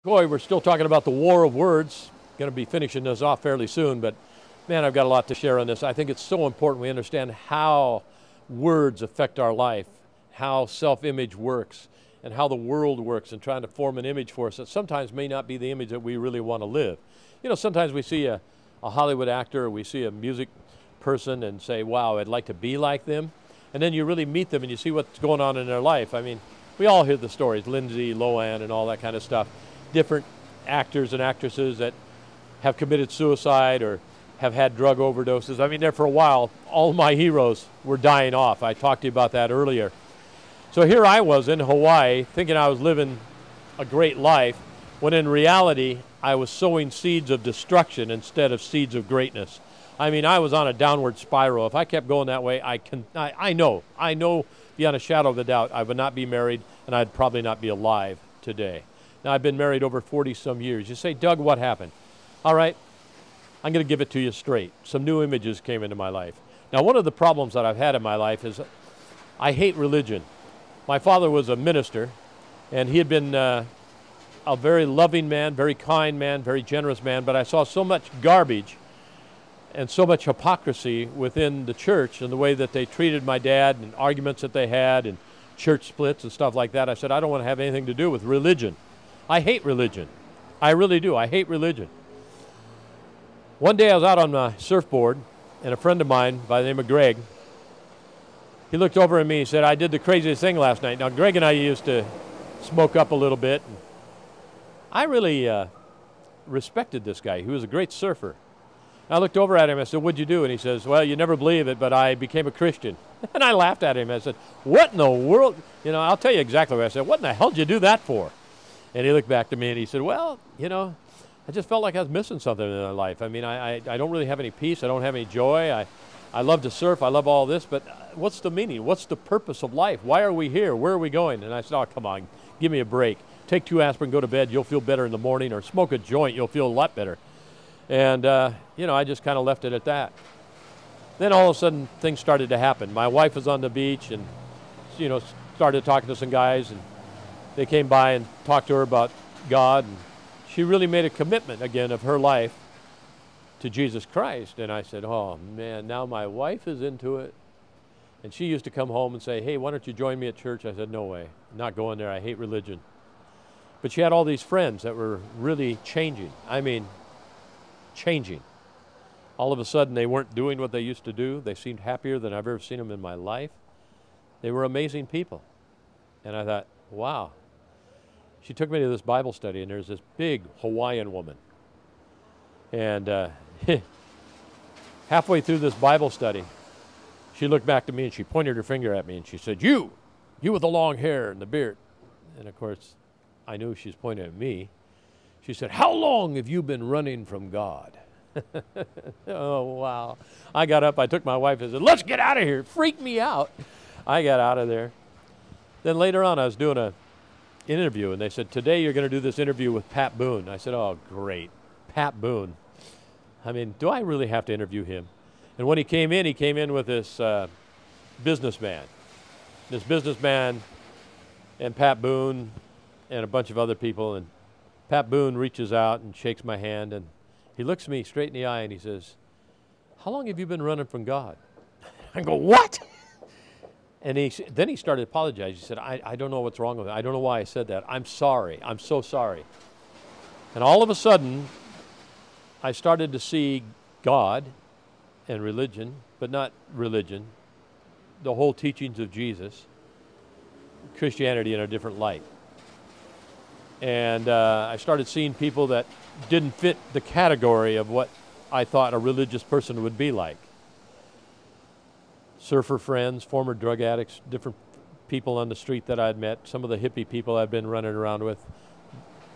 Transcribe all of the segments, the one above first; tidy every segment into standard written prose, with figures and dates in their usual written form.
Boy, we're still talking about the war of words. Going to be finishing this off fairly soon, but man, I've got a lot to share on this. I think it's so important we understand how words affect our life, how self-image works, and how the world works, and trying to form an image for us that sometimes may not be the image that we really want to live. You know, sometimes we see a Hollywood actor, or we see a music person and say, wow, I'd like to be like them. And then you really meet them and you see what's going on in their life. I mean, we all hear the stories, Lindsay Lohan and all that kind of stuff. Different actors and actresses that have committed suicide or have had drug overdoses. I mean, there for a while, all my heroes were dying off. I talked to you about that earlier. So here I was in Hawaii thinking I was living a great life, when in reality, I was sowing seeds of destruction instead of seeds of greatness. I mean, I was on a downward spiral. If I kept going that way, I know beyond a shadow of a doubt, I would not be married and I'd probably not be alive today. Now, I've been married over 40-some years. You say, Doug, what happened? All right, I'm going to give it to you straight. Some new images came into my life. Now, one of the problems that I've had in my life is I hate religion. My father was a minister, and he had been a very loving man, very kind man, very generous man, but I saw so much garbage and so much hypocrisy within the church and the way that they treated my dad and arguments that they had and church splits and stuff like that. I said, I don't want to have anything to do with religion. I hate religion. I really do. I hate religion. One day I was out on my surfboard, and a friend of mine by the name of Greg, he looked over at me and said, I did the craziest thing last night. Now, Greg and I used to smoke up a little bit. And I really respected this guy. He was a great surfer. I looked over at him, I said, what'd you do? And he says, well, you never believe it, but I became a Christian. And I laughed at him. I said, what in the world? You know, I'll tell you exactly what I said. What in the hell did you do that for? And he looked back to me and he said, well, you know, I just felt like I was missing something in my life. I mean, I don't really have any peace. I don't have any joy. I love to surf. I love all this, but what's the meaning? What's the purpose of life? Why are we here? Where are we going? And I said, oh, come on, give me a break. Take 2 aspirin, go to bed. You'll feel better in the morning, or smoke a joint. You'll feel a lot better. And, you know, I just kind of left it at that. Then all of a sudden, things started to happen. My wife was on the beach and, you know, started talking to some guys, and they came by and talked to her about God, and she really made a commitment again of her life to Jesus Christ. And I said, oh man, now my wife is into it. And she used to come home and say, hey, why don't you join me at church? I said, no way, I'm not going there. I hate religion. But she had all these friends that were really changing. I mean, changing. All of a sudden, they weren't doing what they used to do. They seemed happier than I've ever seen them in my life. They were amazing people. And I thought, wow. She took me to this Bible study, and there's this big Hawaiian woman. And halfway through this Bible study, she looked back to me and she pointed her finger at me and she said, you with the long hair and the beard. And of course, I knew she was pointing at me. She said, how long have you been running from God? Oh, wow. I got up, I took my wife and said, let's get out of here. It freaked me out. I got out of there. Then later on, I was doing an interview, and they said, today you're going to do this interview with Pat Boone. I said, oh, great. Pat Boone. I mean, do I really have to interview him? And when he came in with this businessman. This businessman and Pat Boone and a bunch of other people. And Pat Boone reaches out and shakes my hand, and he looks me straight in the eye and he says, how long have you been running from God? I go, what? And then he started apologizing. He said, I don't know what's wrong with it. I don't know why I said that. I'm sorry. I'm so sorry. And all of a sudden, I started to see God and religion, but not religion, the whole teachings of Jesus, Christianity in a different light. And I started seeing people that didn't fit the category of what I thought a religious person would be like. Surfer friends, former drug addicts, different people on the street that I'd met, some of the hippie people I'd been running around with.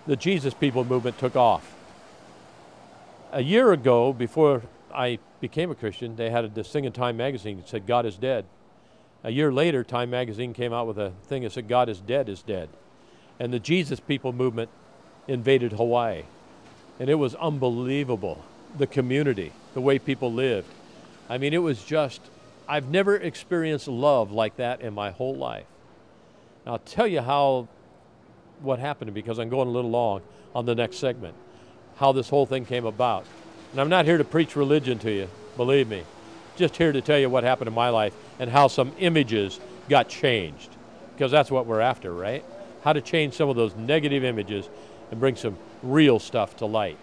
The Jesus People movement took off. A year ago, before I became a Christian, they had this thing in Time magazine that said, God is dead. A year later, Time magazine came out with a thing that said, God is dead is dead. And the Jesus People movement invaded Hawaii. And it was unbelievable, the community, the way people lived. I mean, it was just, I've never experienced love like that in my whole life. And I'll tell you what happened, because I'm going a little long. on the next segment, how this whole thing came about. And I'm not here to preach religion to you, believe me. Just here to tell you what happened in my life and how some images got changed. Because that's what we're after, right? How to change some of those negative images and bring some real stuff to light.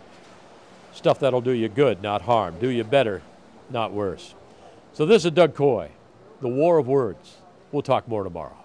Stuff that'll do you good, not harm. Do you better, not worse. So this is Doug Coy, The War of Words. We'll talk more tomorrow.